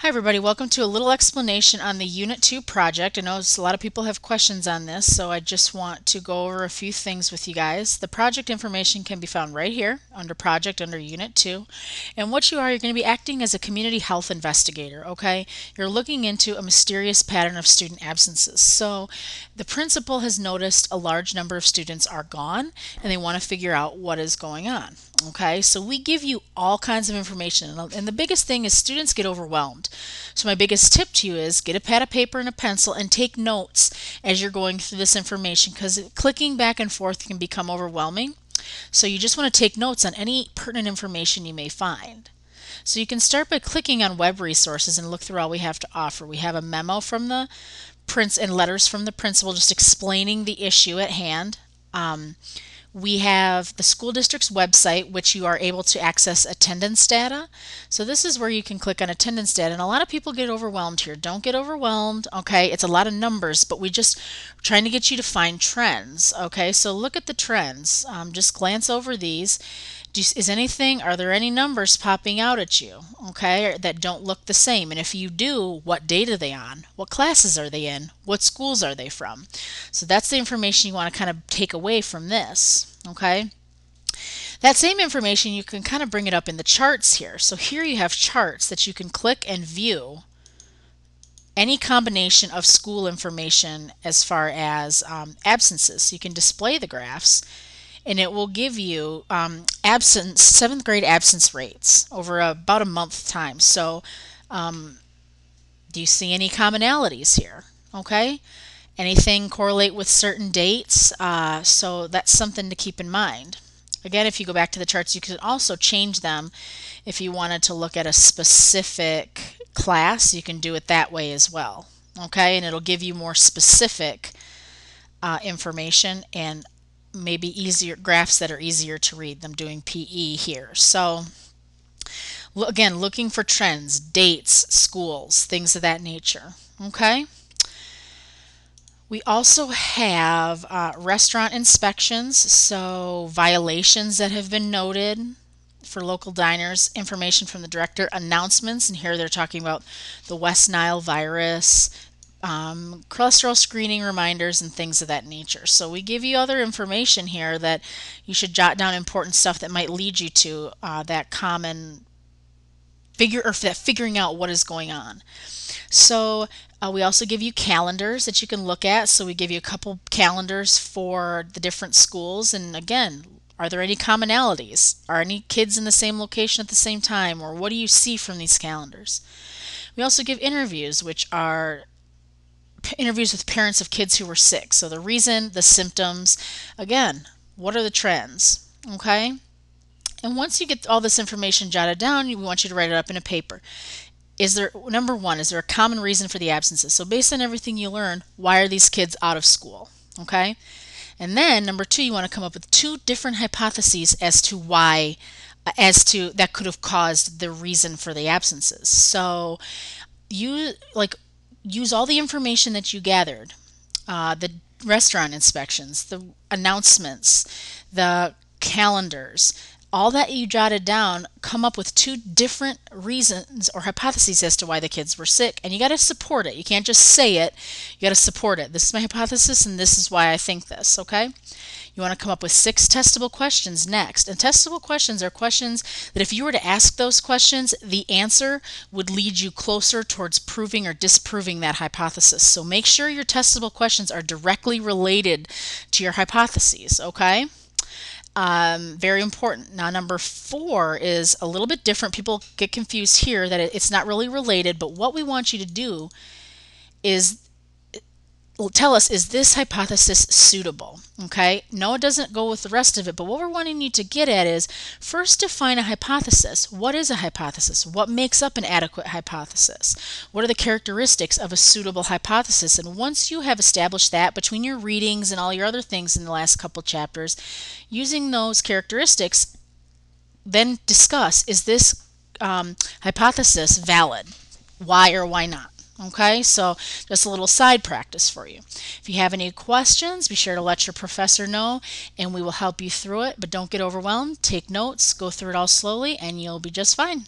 Hi everybody, welcome to a little explanation on the Unit 2 project. I know a lot of people have questions on this, so I just want to go over a few things with you guys. The project information can be found right here under Project under Unit 2. And what you're going to be acting as a community health investigator, okay? You're looking into a mysterious pattern of student absences. So the principal has noticed a large number of students are gone and they want to figure out what is going on. Okay, so we give you all kinds of information, and the biggest thing is students get overwhelmed. So my biggest tip to you is get a pad of paper and a pencil and take notes as you're going through this information, because clicking back and forth can become overwhelming. So you just want to take notes on any pertinent information you may find. So you can start by clicking on web resources and look through all we have to offer. We have a memo from the prince and letters from the principal just explaining the issue at hand. We have the school district's website, which you are able to access attendance data. So this is where you can click on attendance data, and a lot of people get overwhelmed here. Don't get overwhelmed, okay? It's a lot of numbers, but we just trying to get you to find trends, okay? So look at the trends. Just glance over these. Are there any numbers popping out at you, okay, that don't look the same? And if you do, what date are they on? What classes are they in? What schools are they from? So that's the information you want to kind of take away from this, okay? That same information, you can kind of bring it up in the charts here. So here you have charts that you can click and view any combination of school information as far as absences. So you can display the graphs, and it will give you seventh grade absence rates over about a month time. So do you see any commonalities here? Okay, anything correlate with certain dates? So that's something to keep in mind. Again, if you go back to the charts, you can also change them. If you wanted to look at a specific class, you can do it that way as well. Okay, and it'll give you more specific information and maybe easier graphs that are easier to read. Them doing PE here. So again, looking for trends, dates, schools, things of that nature. Okay. We also have restaurant inspections, so violations that have been noted for local diners, information from the director, announcements, and here they're talking about the West Nile virus, cholesterol screening reminders, and things of that nature. So we give you other information here that you should jot down important stuff that might lead you to that common figuring out what is going on. So we also give you calendars that you can look at. So we give you a couple calendars for the different schools, and again, are there any commonalities? Are any kids in the same location at the same time, or what do you see from these calendars? We also give interviews, which are interviews with parents of kids who were sick. So the reason, the symptoms, again, what are the trends? Okay? And once you get all this information jotted down, we want you to write it up in a paper. Number one, is there a common reason for the absences? So based on everything you learn, why are these kids out of school? Okay? And then number two, you want to come up with two different hypotheses as to why, that could have caused the reason for the absences. So use all the information that you gathered, the restaurant inspections, the announcements, the calendars, all that you jotted down, come up with two different reasons or hypotheses as to why the kids were sick, and you got to support it. You can't just say it, you got to support it. This is my hypothesis and this is why I think this, okay? You want to come up with 6 testable questions next. And testable questions are questions that if you were to ask those questions, the answer would lead you closer towards proving or disproving that hypothesis. So make sure your testable questions are directly related to your hypotheses, okay? Very important. Now, number 4 is a little bit different. People get confused here that it's not really related, but what we want you to do is tell us, is this hypothesis suitable? Okay, no, it doesn't go with the rest of it, but what we're wanting you to get at is first define a hypothesis. What is a hypothesis? What makes up an adequate hypothesis? What are the characteristics of a suitable hypothesis? And once you have established that between your readings and all your other things in the last couple chapters, using those characteristics, then discuss, is this hypothesis valid? Why or why not? Okay, so just a little side practice for you. If you have any questions, be sure to let your professor know and we will help you through it. But don't get overwhelmed. Take notes, go through it all slowly, and you'll be just fine.